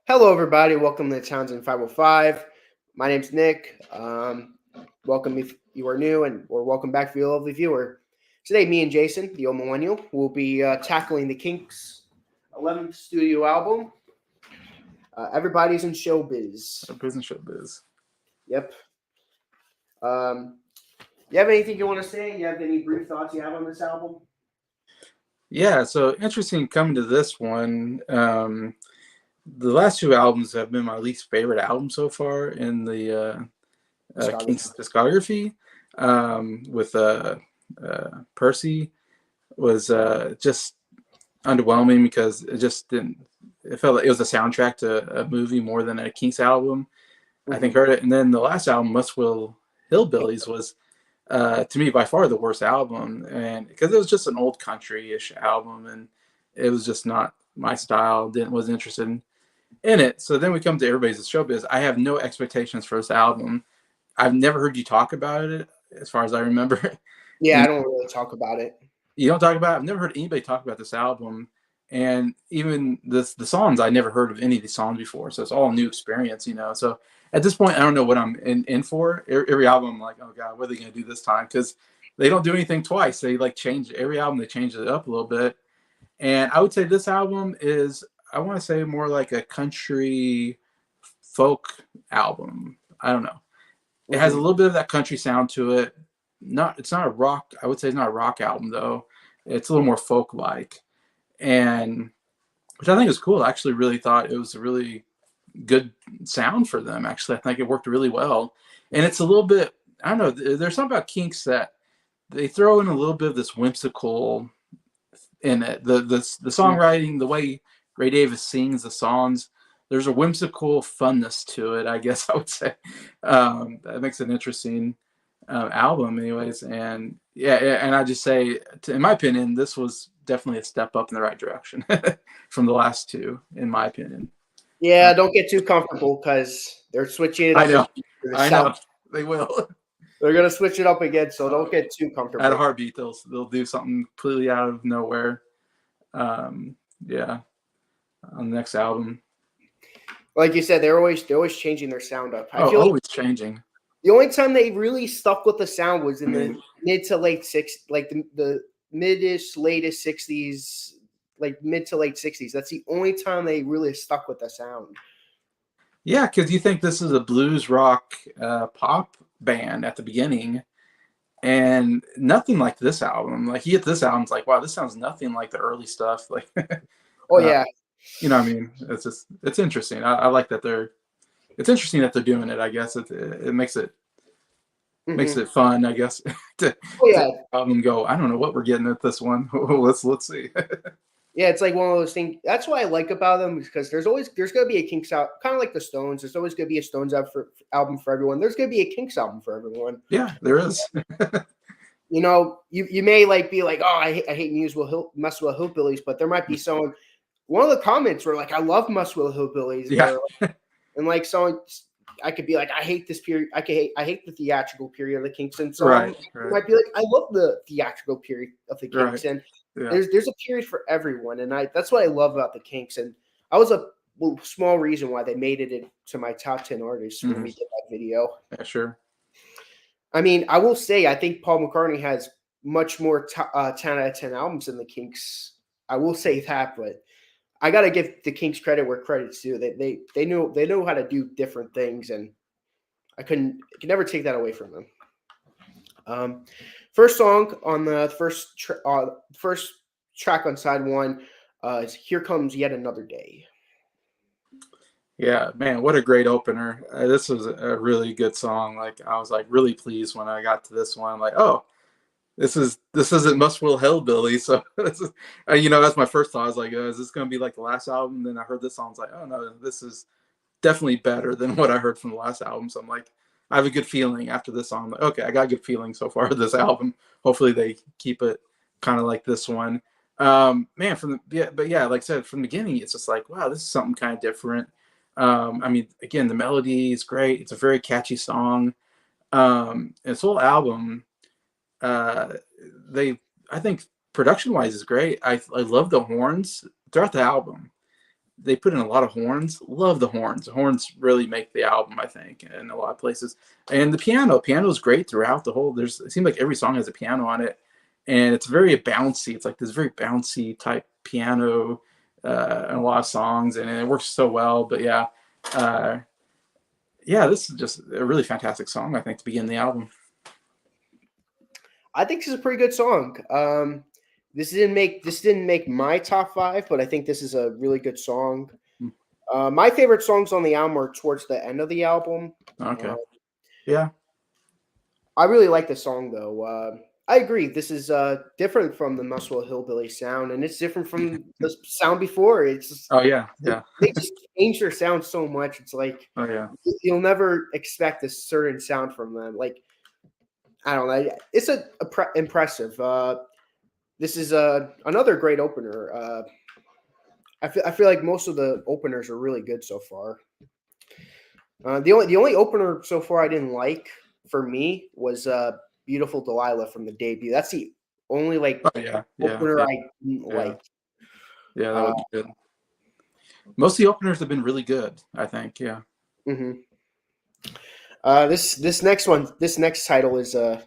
Hello, everybody. Welcome to Townsend 505. My name's Nick. Welcome if you are new, or welcome back for your lovely viewer. Today, me and Jason, the old millennial, will be tackling the Kinks' 11th studio album. Everybody's in Show-Biz. Business Show-Biz. Yep. You have anything you want to say? You have any brief thoughts you have on this album? Yeah, so interesting coming to this one. The last two albums have been my least favorite album so far in the Kinks discography. With Percy was just underwhelming because it just didn't. It felt like it was a soundtrack to a movie more than a Kinks album. I think heard it, and then the last album, Muswell Hillbillies, was to me by far the worst album, and because it was just an old country-ish album, and it was just not my style. Wasn't interested in it. So then we come to Everybody's Showbiz. I have no expectations for this album. I've never heard you talk about it, as far as I remember. Yeah, I don't really talk about it. You don't talk about it? I've never heard anybody talk about this album. And even the songs, I never heard of any of these songs before. So it's all a new experience, So at this point, I don't know what I'm in for. Every album, I'm like, oh, God, what are they going to do this time? Because they don't do anything twice. They change every album. They change it up a little bit. And I would say this album is, I want to say, more like a country folk album. I don't know. It has a little bit of that country sound to it. It's not a rock. I would say it's not a rock album, though. It's a little more folk-like. And which I think is cool. I actually really thought it was a really good sound for them. Actually, I think it worked really well. And it's a little bit, I don't know, there's something about Kinks that they throw in a little bit of this whimsical in it. The songwriting, the way Ray Davis sings the songs, there's a whimsical funness to it, I guess I would say. That makes it an interesting album anyways. And yeah, and I just say, in my opinion, this was definitely a step up in the right direction from the last two, in my opinion. Yeah, don't get too comfortable because they're switching it up. I know. They will. They're gonna switch it up again, so don't get too comfortable. At a heartbeat, they'll do something completely out of nowhere. Yeah, on the next album. Like you said, they're always changing their sound up. I feel always changing. The only time they really stuck with the sound was in the mid to late the mid-ish, latest 60s, like mid to late 60s. That's the only time they really stuck with the sound. Yeah, because you think this is a blues rock pop band at the beginning, and nothing like this album. Like, you get this album, it's like, wow, this sounds nothing like the early stuff. Like, oh yeah, you know what I mean? It's interesting. I like that it's interesting that they're doing it. I guess it makes it makes it fun, I guess. to album go, I don't know what we're getting at this one. let's see. Yeah, it's like one of those things. That's what I like about them, because there's going to be a Kinks out, kind of like the Stones. There's always going to be a Stones album for everyone. There's going to be a Kinks album for everyone. Yeah, there is. You may be like, oh, I hate Muswell Hillbillies, but there might be someone. One of the comments were like, I love Muswell Hillbillies. Yeah. And someone, I could be like, I hate this period. I hate the theatrical period of the Kinks. And so right. might be like, I love the theatrical period of the Kinks. Right. And there's a period for everyone. And that's what I love about the Kinks. And I was a small reason why they made it into my top 10 artists when we did that video. Yeah, sure. I mean, I will say, I think Paul McCartney has much more 10 out of 10 albums than the Kinks. I will say that, but I got to give the Kinks credit where credit's due. They know how to do different things, and I could never take that away from them. First song on the first track on side one is "Here Comes Yet Another Day." Yeah, man, what a great opener! This was a really good song. Like, I was really pleased when I got to this one. I'm like, oh, this isn't Muswell Hillbilly. So this is, that's my first thought. I was like, is this going to be like the last album? And then I heard this song. I was like, oh no, this is definitely better than what I heard from the last album. So I'm like, I have a good feeling after this song. I'm like, okay, I got a good feeling so far with this album. Hopefully they keep it kind of like this one. Man, like I said, from the beginning, it's just like, wow, this is something kind of different. I mean, again, the melody is great. It's a very catchy song. This whole album, I think production wise is great. I love the horns throughout the album. they put in a lot of horns. Love the horns. The horns really make the album, I think, in a lot of places. And the piano is great throughout the whole. It seems like every song has a piano on it, and it's very bouncy. It's like this very bouncy type piano in a lot of songs, and it works so well. But yeah, yeah, this is just a really fantastic song, I think, to begin the album. I think this is a pretty good song. This didn't make my top 5, but I think this is a really good song. My favorite songs on the album are towards the end of the album. Okay. Yeah. I really like the song though. I agree. This is different from the Muswell Hillbilly sound, and it's different from the sound before. It's just, Oh yeah, yeah. they just change their sound so much. It's like Oh yeah. you'll never expect a certain sound from them. Like I don't know. It's impressive. This is another great opener. I feel like most of the openers are really good so far. The only opener so far I didn't like for me was Beautiful Delilah from the debut. That's the only opener I didn't like. Yeah, that would be good. Most of the openers have been really good, I think. Yeah. Mm-hmm. This next title is a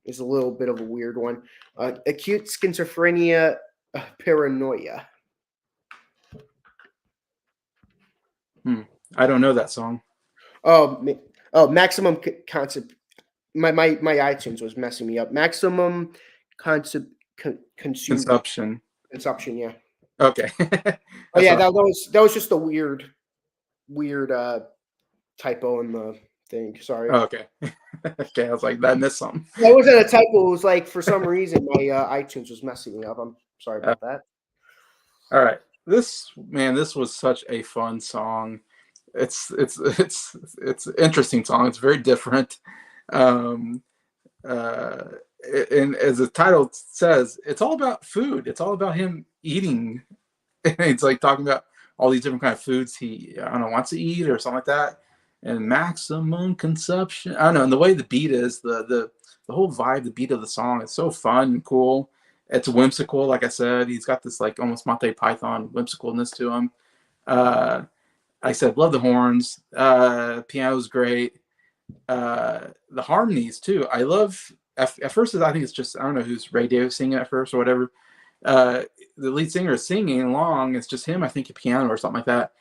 little bit of a weird one. Acute schizophrenia paranoia. I don't know that song. Maximum concept. My iTunes was messing me up. Maximum concept Consumption. Yeah. Okay. Oh yeah, that was just a weird typo in the thing. Sorry. Oh, okay. Okay, I was like, that missed something. That wasn't a typo. It was like for some reason my iTunes was messing me up. I'm sorry about that. All right, this was such a fun song. It's an interesting song. It's very different. And as the title says, it's all about food. It's all about him eating. It's like talking about all these different kind of foods he wants to eat or something like that. And maximum consumption. I don't know. And the way the beat is, the whole vibe, the beat of the song, it's so fun and cool. It's whimsical, like I said. He's got this like almost Monty Python whimsicalness to him. I said, love the horns. Piano's great. The harmonies too. I love. At first, I think it's just, I don't know who's Ray Davis singing at first or whatever. The lead singer is singing along. It's just him, I think, a piano or something like that.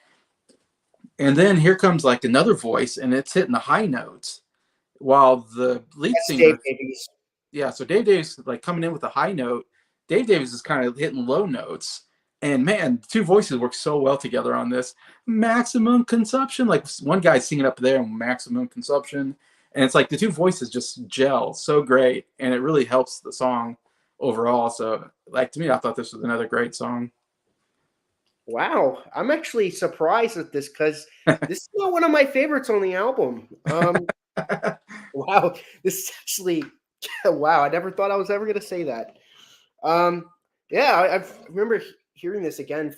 And then here comes like another voice, and it's hitting the high notes, while the lead singer. Yeah, so Dave Davis like coming in with a high note. Dave Davis is kind of hitting low notes. And man, the two voices work so well together on this. Maximum consumption. Like one guy's singing up there, maximum consumption. And it's like the two voices just gel so great. And it really helps the song overall. So like to me, I thought this was another great song. Wow. I'm actually surprised at this because this is not one of my favorites on the album. Wow. This is actually, wow. I never thought I was ever going to say that. Yeah, I remember hearing this again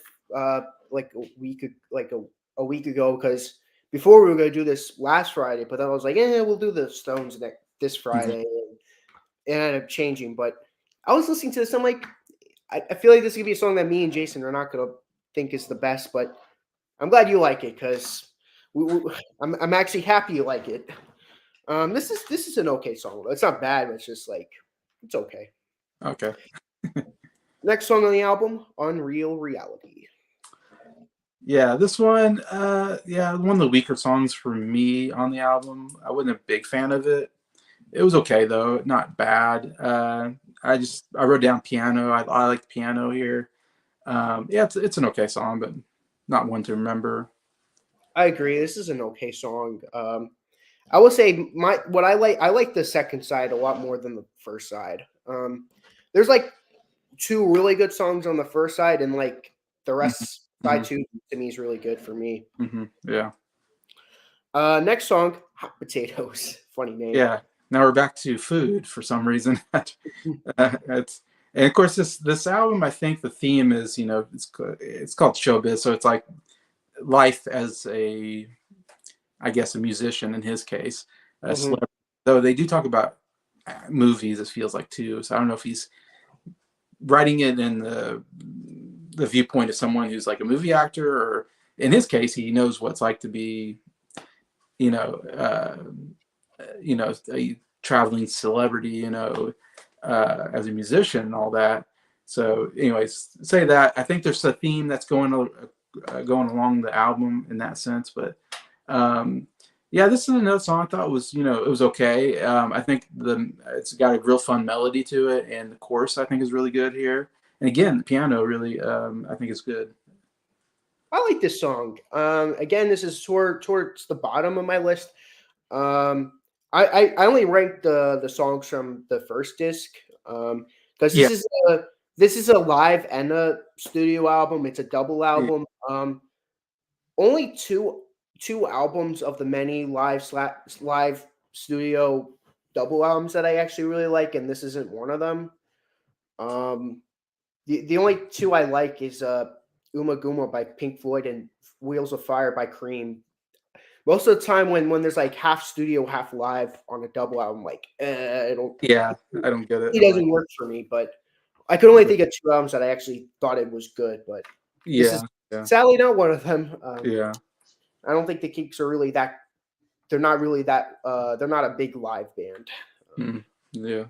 like a week ago because before we were going to do this last Friday, but then I was like, yeah, we'll do the Stones this Friday, and it ended up changing. But I was listening to this, I'm like, I feel like this is gonna be a song that me and Jason are not gonna think is the best, but I'm glad you like it because I'm actually happy you like it. This is an okay song. It's not bad, but it's just like it's okay. Okay. Next song on the album, Unreal Reality. Yeah, this one, one of the weaker songs for me on the album. I wasn't a big fan of it. It was okay though, not bad. I wrote down piano. I like piano here. It's an okay song, but not one to remember. I agree. This is an okay song. I will say I like the second side a lot more than the first side. There's like two really good songs on the first side, and like the rest side two to me is really good for me. Mm-hmm. Yeah. Next song, Hot Potatoes. Funny name. Yeah. Now we're back to food for some reason. And of course this album, I think the theme is, it's called Show-Biz, so it's like life as a musician in his case, though they do talk about movies. It feels like too. So I don't know if he's writing it in the viewpoint of someone who's like a movie actor, or in his case, he knows what it's like to be, you know, a traveling celebrity, as a musician and all that. So, anyways, say that I think there's a theme that's going along the album in that sense, but yeah, this is another song I thought was, it was okay. I think it's got a real fun melody to it, and the chorus I think is really good here. And again, the piano really, I think is good. I like this song. Again, this is towards the bottom of my list. Um, I only ranked the songs from the first disc, because Yeah, this is a live and a studio album. It's a double album. Only two albums of the many live studio double albums that I actually really like, and this isn't one of them. Um, the only two I like is Uma Guma by Pink Floyd and Wheels of Fire by Cream. Most of the time when there's like half studio, half live on a double album, like yeah, I don't get it. it doesn't work for me. But I could only think of two albums that I actually thought it was good. But this is Yeah, yeah, sadly not one of them. yeah. I don't think the Kinks are really that. They're not really that. They're not a big live band. Mm, yeah.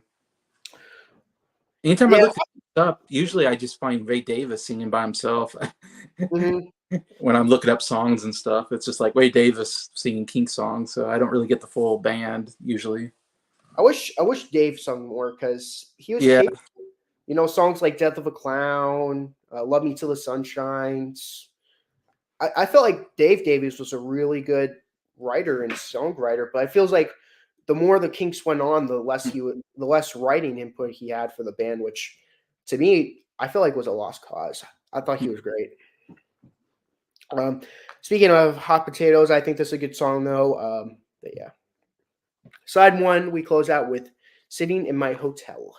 Anytime I Yeah. look this up, usually I just find Ray Davis singing by himself. Mhm. When I'm looking up songs and stuff, it's just like Ray Davis singing King songs, so I don't really get the full band usually. I wish Dave sung more because he was Yeah, capable. Songs like "Death of a Clown," "Love Me Till the Sun Shines." I felt like Dave Davies was a really good writer and songwriter, but it feels like the more the Kinks went on, the less writing input he had for the band, which to me I feel like was a lost cause. I thought he was great. Um, Speaking of hot potatoes, I think this is a good song though. But yeah, side one we close out with "Sitting in My Hotel."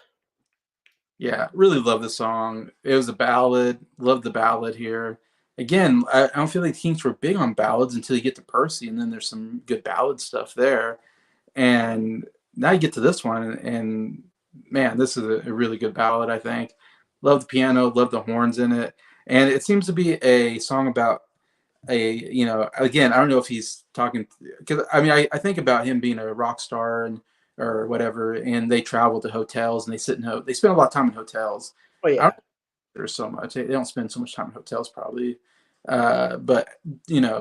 yeah, really love the song. It was a ballad. Love the ballad here. Again, I don't feel like Kinks were big on ballads until you get to Percy, and then there's some good ballad stuff there. And now you get to this one, and man, this is a really good ballad, I think. Love the piano, love the horns in it. And it seems to be a song about again, I don't know if he's talking, because I mean, I think about him being a rock star and or whatever, and they travel to hotels and they they spend a lot of time in hotels. Oh I don't yeah, think there's so much. They don't spend so much time in hotels probably. But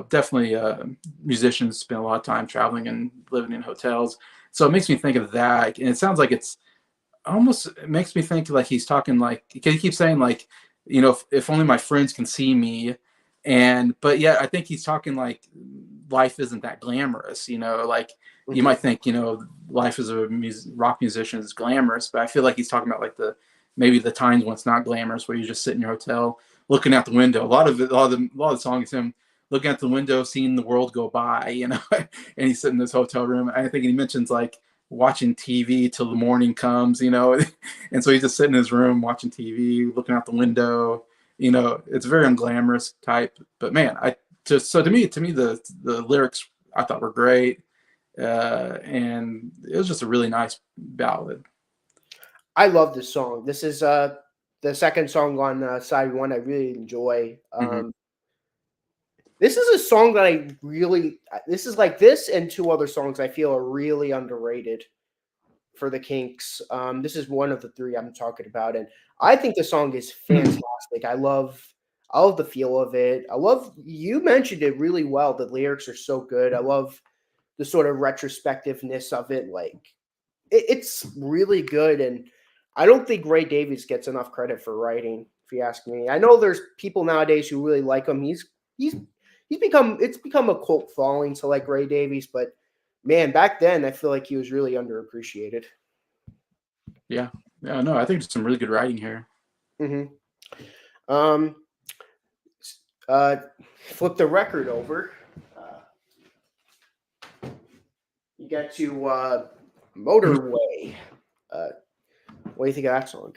definitely musicians spend a lot of time traveling and living in hotels. So it makes me think of that. And it sounds like it makes me think like he's talking like, because he keeps saying like, if only my friends can see me. But yeah, I think he's talking like life isn't that glamorous, like you hmm might think, life as a rock musician is glamorous, but I feel like he's talking about like maybe the times when it's not glamorous, where you just sit in your hotel looking out the window. A lot of the song is him looking out the window, seeing the world go by, and he's sitting in this hotel room. I think he mentions like watching TV till the morning comes, and so he's just sitting in his room watching TV, looking out the window. It's very unglamorous type, but man, to me the lyrics I thought were great, and it was just a really nice ballad. I love this song. This is the second song on side one. I really enjoy. Hmm. This is a song that I really. This is like this and two other songs I feel are really underrated for the Kinks. This is one of the three I'm talking about, and I think the song is fantastic. I love the feel of it. I love you mentioned it really well. The lyrics are so good. I love the sort of retrospectiveness of it. Like it's really good, and I don't think Ray Davies gets enough credit for writing. If you ask me, I know there's people nowadays who really like him. He's it's become a cult following to like Ray Davies, but man, back then I feel like he was really underappreciated. Yeah, yeah, no, I think there's some really good writing here. hmm Um, uh, Flip the record over. Uh, you get to Motorway. Uh, what do you think of that song?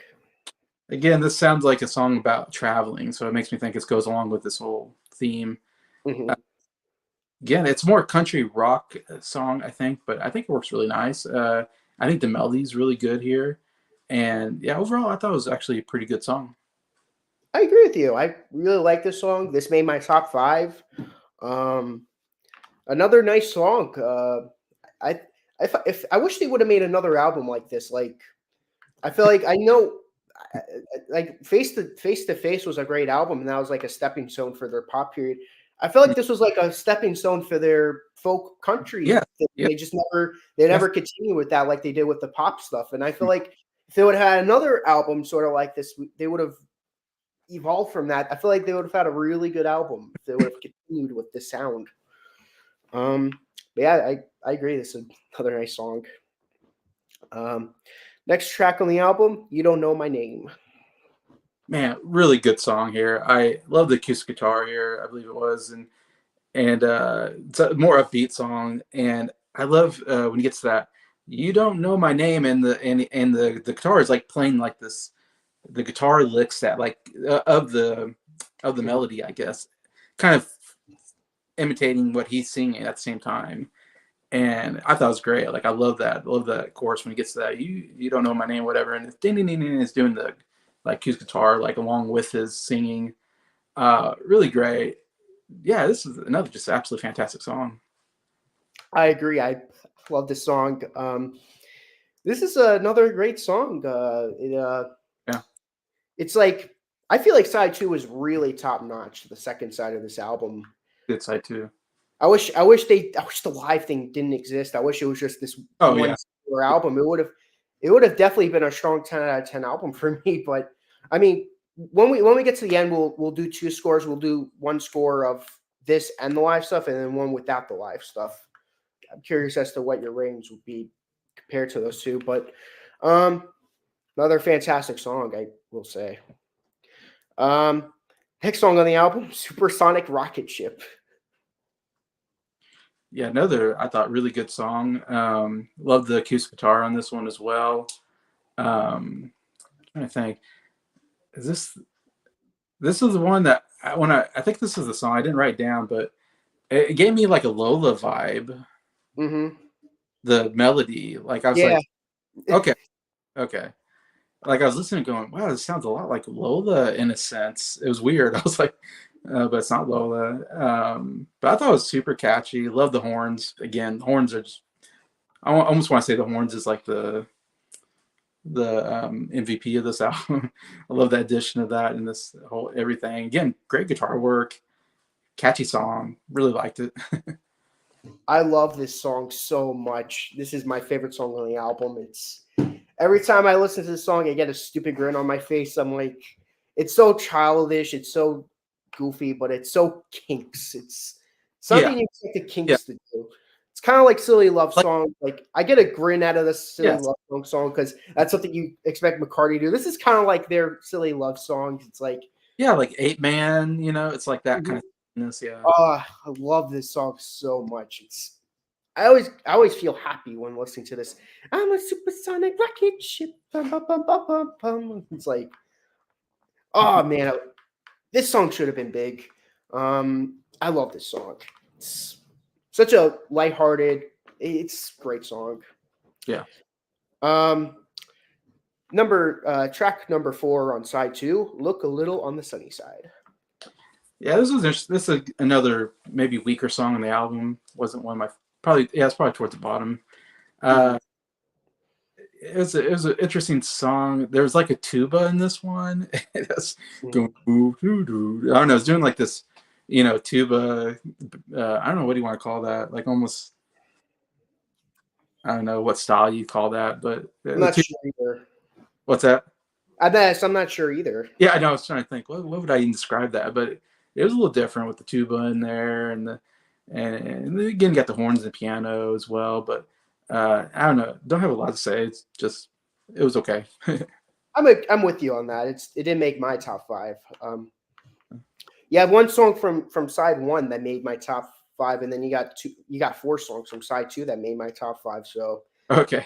Again, this sounds like a song about traveling, so it makes me think it goes along with this whole theme. hmm Again, it's more country rock song, I think, but I think it works really nice. I think the melody's really good here, and yeah, overall, I thought it was actually a pretty good song. I agree with you. I really like this song. This made my top five. Um, another nice song. I if I wish they would have made another album like this. Like I feel like I know, like Face to Face was a great album, and that was like a stepping stone for their pop period. I feel like this was like a stepping stone for their folk country. Yeah, yeah, They just they yes. never continue with that like they did with the pop stuff. And I feel like if they would have had another album sort of like this, they would have evolved from that. I feel like they would have had a really good album if they would have continued with this sound. Um, but yeah, I agree. This is another nice song. Um, next track on the album, "You Don't Know My Name." Man, really good song here. I love the acoustic guitar here. I believe it was, and it's a more upbeat song. And I love when he gets to that. You don't know my name, and the guitar is like playing like this. The guitar licks that like of the Mhm. melody, I guess, kind of imitating what he's singing at the same time. And I thought it was great. Like I love that. I love that chorus when he gets to that. You don't know my name, whatever, and it's ding ding ding ding. Is doing the like his guitar like along with his singing. Really great. Yeah, this is another just absolutely fantastic song. I agree. I love this song. This is another great song. Yeah, It's like I feel like side two is really top notch. The second side of this album. good side too. I wish the live thing didn't exist. I wish it was just this Oh one yeah, singular album. It would have definitely been a strong 10 out of 10 album for me. But I mean, when we get to the end, we'll do two scores. We'll do one score of this and the live stuff, and then one without the live stuff. I'm curious as to what your ratings would be compared to those two. But um, another fantastic song, I will say. Um, next song on the album, Supersonic Rocket Ship. yeah. Another I thought really good song. Love the acoustic guitar on this one as well. Trying to think, is this is the one that I think this is the song I didn't write down, but it gave me like a Lola vibe. Mm-hmm. The melody, like I was Yeah. like, okay, okay. Like I was listening, going, wow, this sounds a lot like Lola in a sense. It was weird. I was like, but it's not Lola. But I thought it was super catchy. Love the horns. Again, horns are just. Almost want to say the horns is like the MVP of this album. I love that addition of that and this whole everything. Again, great guitar work, catchy song. Really liked it. I love this song so much. This is my favorite song on the album. It's every time I listen to this song, I get a stupid grin on my face. I'm like, it's so childish, it's so goofy, but it's so Kinks. It's Yeah, something you expect the yeah. Kinks to do. It's kind of like silly love Like song. Like I get a grin out of this silly yes, love song because that's something you expect McCartney to do. This is kind of like their silly love songs. It's like, yeah, like 8 Man. It's like that kind mhm. of things. Yeah, I love this song so much. It's I always feel happy when listening to this. I'm a supersonic rocket ship. Bum, bum, bum, bum, bum, bum. It's like, oh man, this song should have been big. I love this song. It's such a lighthearted. It's a great song. yeah. Um, track number four on side two. Look a little on the sunny side. Yeah, this is another maybe weaker song on the album. Wasn't one of my probably yeah, it's probably towards the bottom. Mhm. Uh it was an interesting song. There was like a tuba in this one. That's Mhm. going doo, doo, doo. I don't know, it's doing like this, tuba I don't know what do you want to call that. Like almost I don't know what style you call that, but I'm the not tuba, sure either. what's that? I'm not sure either. Yeah, I know. I was trying to think, what would I even describe that? But it was a little different with the tuba in there, and again, got the horns and the piano as well. But I don't know. Don't have a lot to say. It's just it was okay. I'm with you on that. It didn't make my top five. You have one song from side one that made my top five, and then you got four songs from side two that made my top five. So Okay.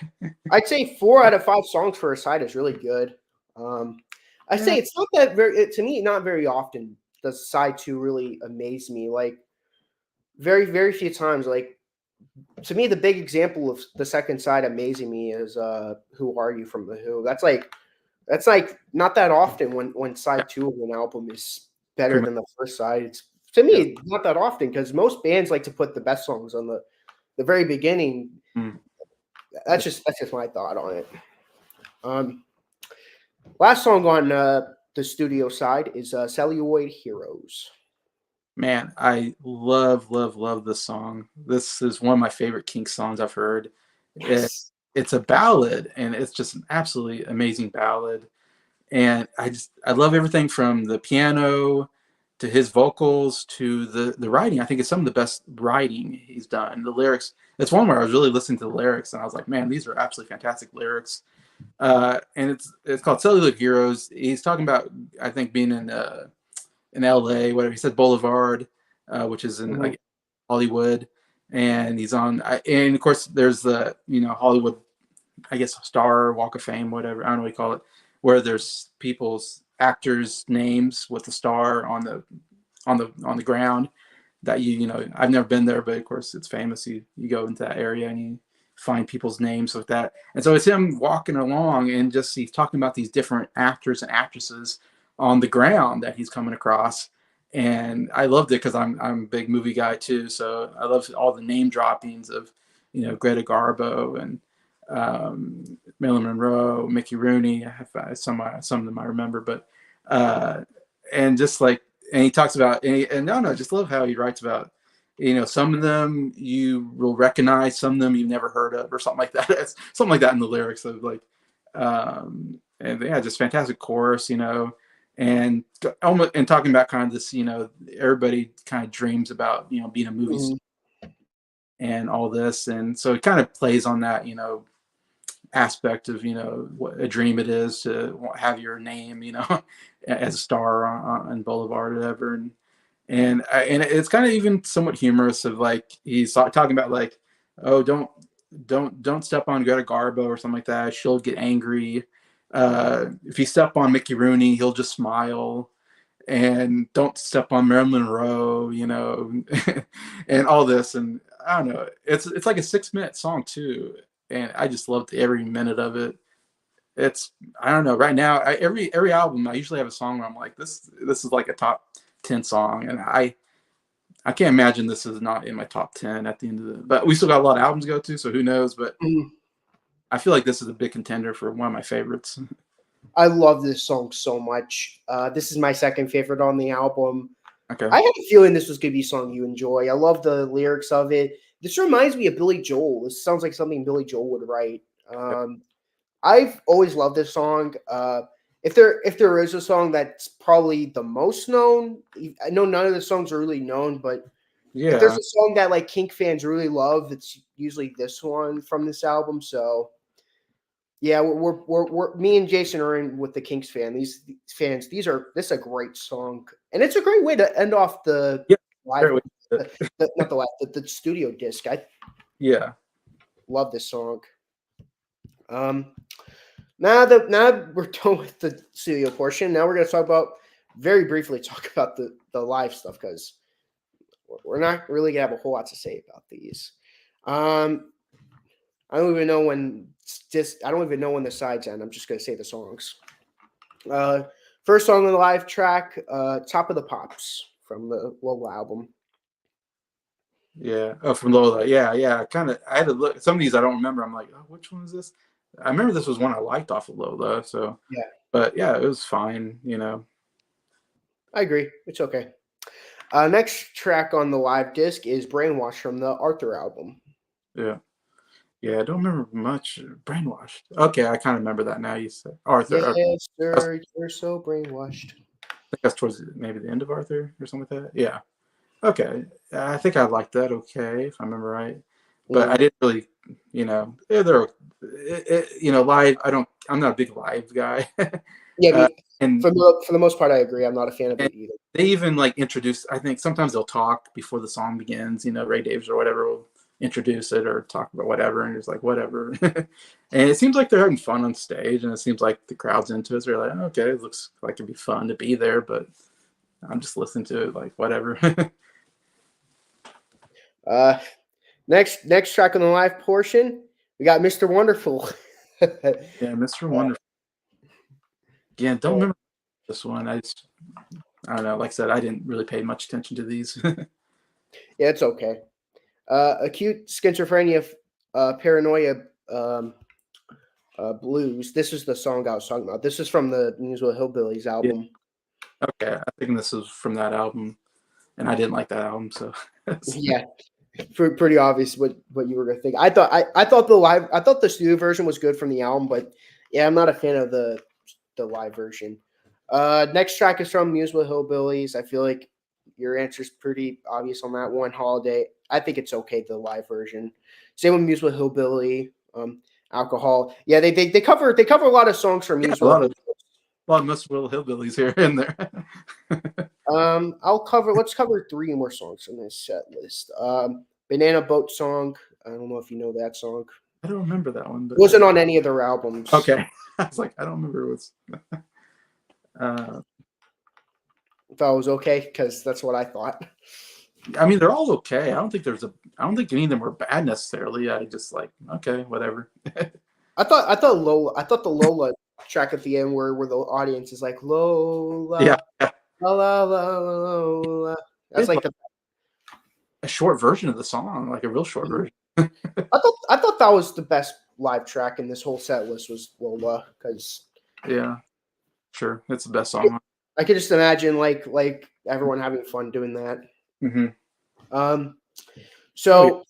I'd say 4 out of 5 songs for a side is really good. Um, I Yeah. say it's not that to me, not very often does side two really amaze me. Like very few times. Like to me, the big example of the second side amazing me is "Who Are You" from the Who. That's like That's like not that often when side two of an album is better Pretty much, than the first side. It's to yeah. me not that often because most bands like to put the best songs on the very beginning. Mm. That's just my thought on it. Um, Last song on the studio side is Celluloid Heroes. Man, I love, love, love this song. This is one of my favorite Kinks songs I've heard. It, Yes. it's a ballad, and it's just an absolutely amazing ballad. And I love everything from the piano to his vocals to the writing. I think it's some of the best writing he's done. The lyrics. It's one where I was really listening to the lyrics, and I was like, man, these are absolutely fantastic lyrics. And it's called Cellular Heroes. He's talking about, I think, being in LA, whatever he said, Boulevard, which is in Mhm. like Hollywood, and he's on. And of course, there's the Hollywood, I guess, Star Walk of Fame, whatever, I don't know what you call it, where there's people's actors' names with the star on the ground that I've never been there, but of course it's famous. You go into that area and you find people's names with that, and so it's him walking along and just he's talking about these different actors and actresses on the ground that he's coming across. And I loved it because I'm a big movie guy too, so I love all the name droppings of Greta Garbo and Marilyn Monroe, Mickey Rooney. I have some of them I remember, but uh, and just like, and he talks about, and no, just love how he writes about, some of them you will recognize, some of them you've never heard of, or something like that. It's something like that in the lyrics of like, and yeah, just fantastic chorus, and almost and talking about kind of this, everybody kind of dreams about, being a movie star Mhm. and all this, and so it kind of plays on that, aspect of what a dream it is to have your name as a star on Boulevard or whatever. And it's kind of even somewhat humorous of like he's talking about like, oh, don't step on Greta Garbo or something like that, she'll get angry. If you step on Mickey Rooney, he'll just smile. And don't step on Marilyn Monroe, and all this. And I don't know, it's like a 6-minute song too, and I just loved every minute of it. It's, I don't know, right now every album I usually have a song where I'm like, this is like a top 10 song, and I can't imagine this is not in my top 10 at the end of the. But we still got a lot of albums to go to, so who knows? But Mhm. I feel like this is a big contender for one of my favorites. I love this song so much. This is my second favorite on the album. Okay. I had a feeling this was gonna be a song you enjoy. I love the lyrics of it. This reminds me of Billy Joel. This sounds like something Billy Joel would write. I've always loved this song. If there is a song that's probably the most known, I know none of the songs are really known, but if there's Yeah. a song that like Kink fans really love, it's usually this one from this album. So yeah, we're me and Jason are in with the Kinks these fans. This is a great song, and it's a great way to end off the Yeah. live, Fair way to put it. not the live, the studio disc. I Yeah. love this song. Um, now we're done with the studio portion. Now we're gonna talk about very briefly talk about the live stuff because we're not really gonna have a whole lot to say about these. Um, I don't even know when I don't even know when the sides end. I'm just gonna say the songs. Uh, First song on the live track, "Top of the Pops" from the Lola album. Yeah. Oh, from Lola. Yeah, yeah. Kind of. I had to look. Some of these I don't remember. I'm like, oh, which one is this? I remember this was one I liked off of Lola. So, Yeah, but yeah, it was fine. I agree. It's okay. Next track on the live disc is "Brainwash" from the Arthur album. Yeah. Yeah. I don't remember much. Brainwashed. Okay, I kind of remember that now. You said Arthur. Okay. Yes, I sir, you're so brainwashed. think that's towards maybe the end of Arthur or something like that. Yeah. Okay. I think I liked that. Okay, if I remember right. But I Mm. didn't really, yeah, live. I'm not a big live guy. Yeah, uh, and for the most part, I agree. I'm not a fan of and it either. they even like introduce. I think sometimes they'll talk before the song begins. Ray Davies or whatever will introduce it or talk about whatever, and it's like whatever. And it seems like they're having fun on stage, and it seems like the crowd's into it. So they're like, okay, it looks like it'd be fun to be there, but I'm just listening to it like whatever. Uh, next track on the live portion, we got "Mr. Wonderful." Yeah, Mr. Wonderful. Again, don't So, remember this one. I don't know. Like I said, I didn't really pay much attention to these. yeah, it's okay. Acute schizophrenia, paranoia, um, blues. This is the song I was talking about. This is from the Newsville Hillbillies Yeah. album. Okay. I think this is from that album, and I didn't like that album. So Yeah, pretty obvious what you were gonna think. I thought the studio version was good from the album, but yeah, I'm not a fan of the live version. Next track is from Newsville Hillbillies. I feel like your answer's pretty obvious on that one. Holiday. I think it's okay the live version. Same with Newsville Hillbilly. Alcohol. Yeah, they cover a lot of songs from yeah, Newsville. a lot of Muscle Hillbillies here and there. Let's cover three more songs from this set list. Banana Boat Song. I don't know if you know that song. I don't remember that one, It wasn't on any of their albums. okay. I was like, I don't remember what's. Uh, Thought it was okay because that's what I thought. I mean, they're all okay. I don't think any of them were bad necessarily. I just like, okay, whatever. I thought the Lola track at the end where the audience is like Lola, Yeah, la la la la Lola. That's like the a short version of the song, like a real short version. I thought that was the best live track in this whole set list was Lola because Yeah, sure, it's the best song. I could just imagine like everyone having fun doing that. Mm-hmm. So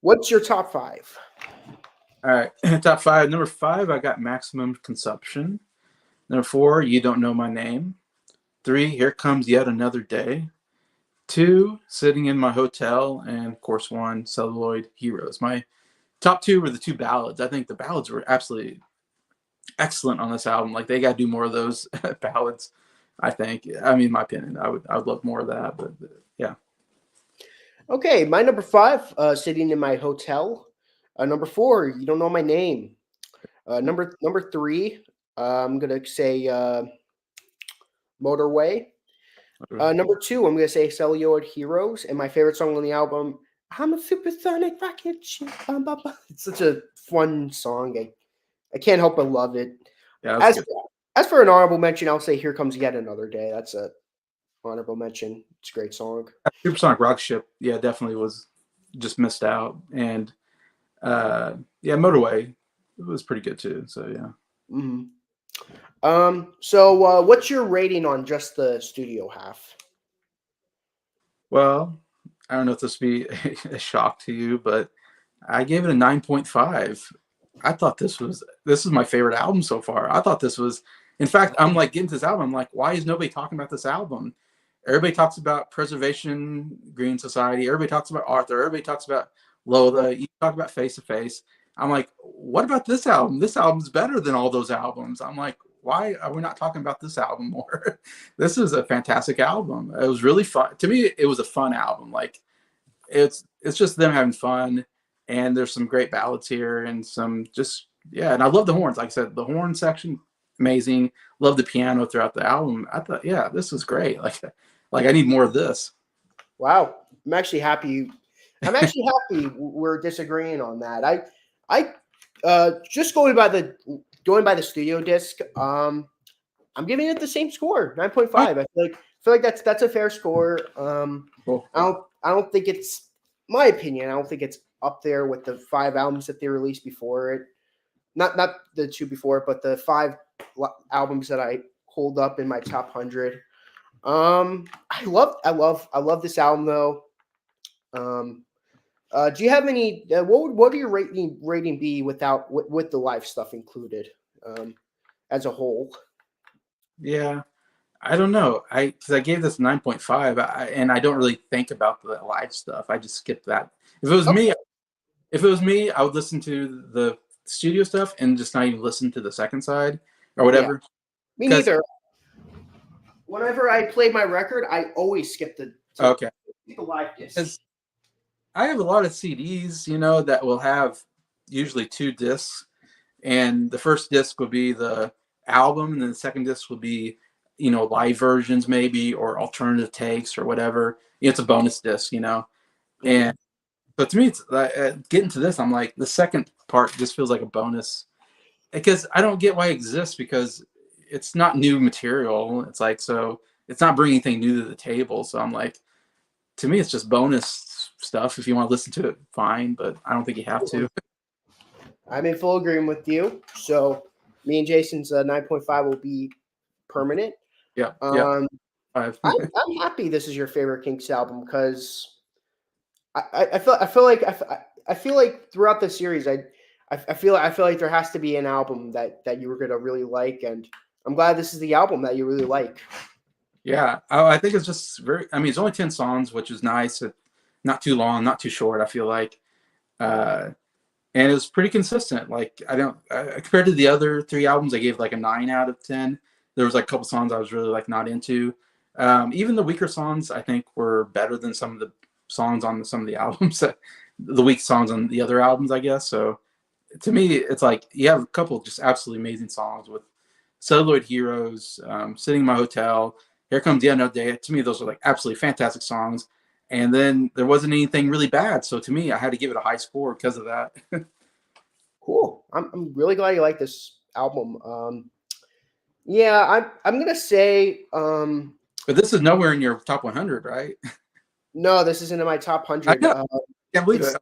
what's your top five? All right, top five. Number five, I got Maximum Consumption. Number four, You Don't Know My Name. Three, Here Comes Yet Another Day. Two, Sitting in My Hotel. And of course, one, Celluloid Heroes. My top two were the two ballads. I think the ballads were absolutely excellent on this album. Like they got to do more of those ballads. I think. I mean, in my opinion, I would love more of that. But yeah. Okay, my number five, Sitting in My Hotel. Number four, You Don't Know My Name. Number three, I'm gonna say Motorway. Number two, I'm gonna say Celluloid Heroes, and my favorite song on the album, I'm a supersonic rocket ship. Bum, bum, bum. It's such a fun song. I can't help but love it. Yeah, that's As good. as for an honorable mention, I'll say Here Comes Yet Another Day. That's a honorable mention. It's a great song. Supersonic Rock Ship, yeah, definitely was just missed out. And yeah, Motorway was pretty good too. So yeah. Mm-hmm. So what's your rating on just the studio half? Well, I don't know if this would be a shock to you, but I gave it a 9.5. I thought this is my favorite album so far. I thought this was, in fact, I'm like getting to this album. I'm like, why is nobody talking about this album? Everybody talks about Preservation Green Society. Everybody talks about Arthur. Everybody talks about Lola. You talk about Face to Face. I'm like, what about this album? This album's better than all those albums. I'm like, why are we not talking about this album more? This is a fantastic album. It was really fun. To me, it was a fun album. Like it's just them having fun, and there's some great ballads here and some just yeah. And I love the horns. Like I said, the horn section amazing. Love the piano throughout the album. I thought, yeah, this was great. Like I need more of this. Wow, I'm actually happy. I'm actually happy we're disagreeing on that. I just going by the studio disc. I'm giving it the same score, 9.5. I feel like that's a fair score. Cool. I don't think it's my opinion. I don't think it's up there with the 5 albums that they released before it. Not the 2 before it, but the 5 albums that I hold up in my top 100. I love this album though. Do you have any? What would your rating be without with the live stuff included, as a whole? Yeah, I don't know. Because I gave this 9.5, and I don't really think about the live stuff. I just skip that. If it was me, I would listen to the studio stuff and just not even listen to the second side or whatever. Yeah, me neither. Whenever I play my record, I always skip the live disc. I have a lot of CDs, that will have usually 2 discs, and the first disc will be the album, and then the second disc will be, live versions maybe, or alternative takes or whatever. It's a bonus disc, and but to me, it's getting to this. I'm like, the second part just feels like a bonus because I don't get why it exists because it's not new material. It's like, so it's not bringing anything new to the table. So I'm like, to me, it's just bonus stuff. If you want to listen to it, fine, but I don't think you have to. I'm in full agreement with you. So me and Jason's 9.5 will be permanent. Yeah, yeah. I'm I'm happy this is your favorite Kinks album because I feel like throughout the series I feel like there has to be an album that you were gonna really like, and I'm glad this is the album that you really like. Yeah, I think it's just very. I mean, it's only 10 songs, which is nice. Not too long, not too short. I feel like, uh, and it was pretty consistent. Like I don't compared to the other 3 albums, I gave like a 9 out of 10. There was like a couple songs I was really like not into. Even the weaker songs, I think, were better than some of the songs on some of the albums. The weak songs on the other albums, I guess. So to me, it's like you have a couple of just absolutely amazing songs with Celluloid Heroes, Sitting in My Hotel, Here Comes the Another Day. To me, those are like absolutely fantastic songs. And then there wasn't anything really bad. So to me, I had to give it a high score because of that. Cool. I'm really glad you like this album. Yeah, I'm gonna say But this is nowhere in your top 100, right? no, this isn't in my top I 100. know. Can't believe it.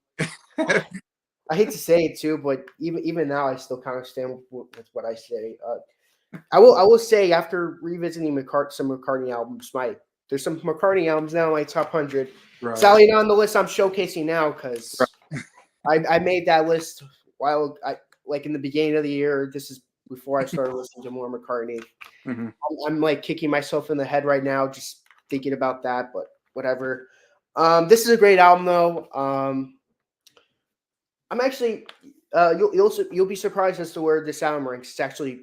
I hate to say it too, but even now, I still kind of stand with what I say. I will say after revisiting some McCartney albums, there's some McCartney albums now in my top 100. Right. Sally not on the list I'm showcasing now because Right. I made that list while like in the beginning of the year. This is before I started listening to more McCartney. Mm-hmm. I'm like kicking myself in the head right now just thinking about that, but whatever. This is a great album though. I'm actually you'll be surprised as to where this album ranks. It's actually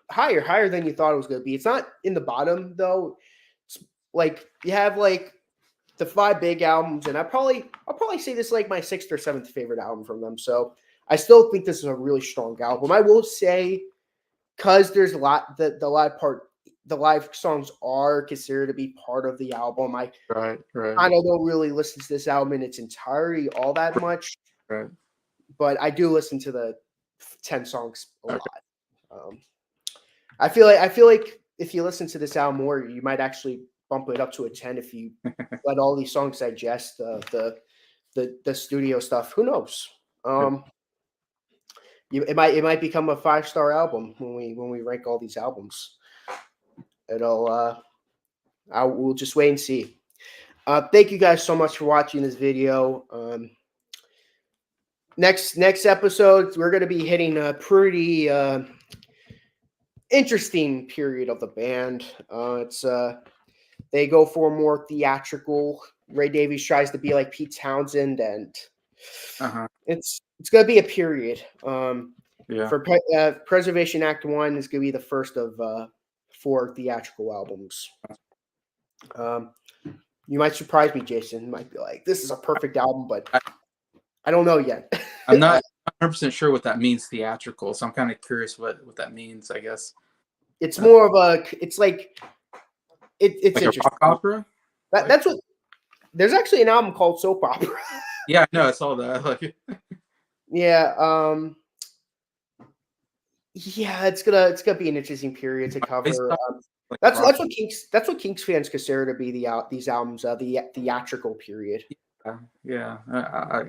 higher than you thought it was going to be. It's not in the bottom though. It's like you have like the 5 big albums, and I'll probably say this is like my 6th or 7th favorite album from them. So I still think this is a really strong album. I will say because there's a lot the live songs are considered to be part of the album. I Right. kind of don't really listen to this album in its entirety all that much, Right. but I do listen to the 10 songs a Okay. lot. I feel like if you listen to this album more, you might actually bump it up to a 10 if you let all these songs digest the studio stuff. Who knows? It might become a 5-star album when we rank all these albums. We'll just wait and see. Thank you guys so much for watching this video. Next episode, we're going to be hitting a pretty interesting period of the band. They go for more theatrical. Ray Davies tries to be like Pete Townsend, and it's going to be a period. Yeah. For Preservation Act 1 is going to be the first of 4 theatrical albums. You might surprise me, Jason. You might be like, this is a perfect album, but I don't know yet. I'm not 100% sure what that means theatrical, so I'm kind of curious what that means, I guess. It's more of it's like it's like interesting. A rock opera? That's what there's actually an album called Soap Opera. Yeah, no, I saw that. Like, yeah, yeah, it's gonna be an interesting period to cover. That's what Kinks fans consider to be these albums the theatrical period. Yeah.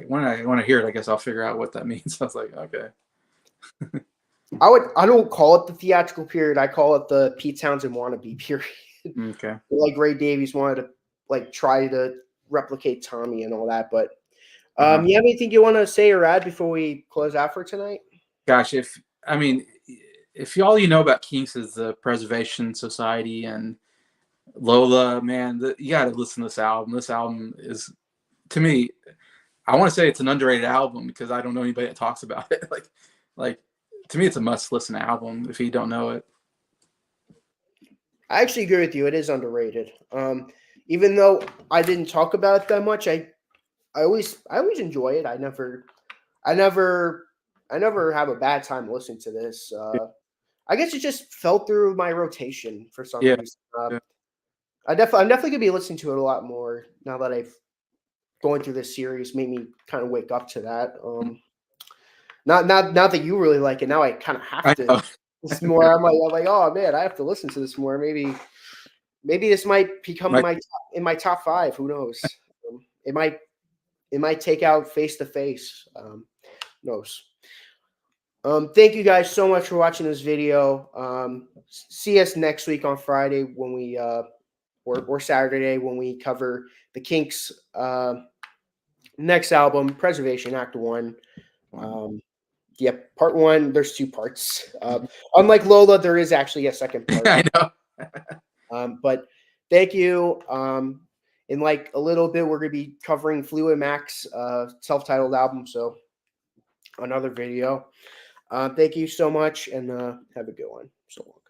When I hear it, I guess I'll figure out what that means. I was like, okay. I don't call it the theatrical period. I call it the Pete Townsend wannabe period. Okay. Like Ray Davies wanted to like try to replicate Tommy and all that. But you have anything you want to say or add before we close out for tonight? Gosh, if all you know about Kinks is the Preservation Society and Lola, man, you got to listen to this album. This album is, to me, I want to say it's an underrated album because I don't know anybody that talks about it. Like to me, it's a must-listen album if you don't know it. I actually agree with you. It is underrated. Even though I didn't talk about it that much, I always enjoy it. I never have a bad time listening to this. I guess it just fell through my rotation for some reason. I'm definitely gonna be listening to it a lot more now that I've going through this series. Made me kind of wake up to that. Not that you really like it. Now I kind of have to this more. I'm like, oh man, I have to listen to this more. Maybe this might become Like, in my top 5. Who knows? It might take out Face to Face. Knows. Thank you guys so much for watching this video. See us next week on Friday when we or Saturday when we cover the Kinks next album, Preservation Act 1. Part 1. There's 2 parts. Unlike Lola, there is actually a second part. I know. But thank you. In like a little bit, we're gonna be covering Fleetwood Mac's self-titled album. So another video. Thank you so much, and have a good one. So long.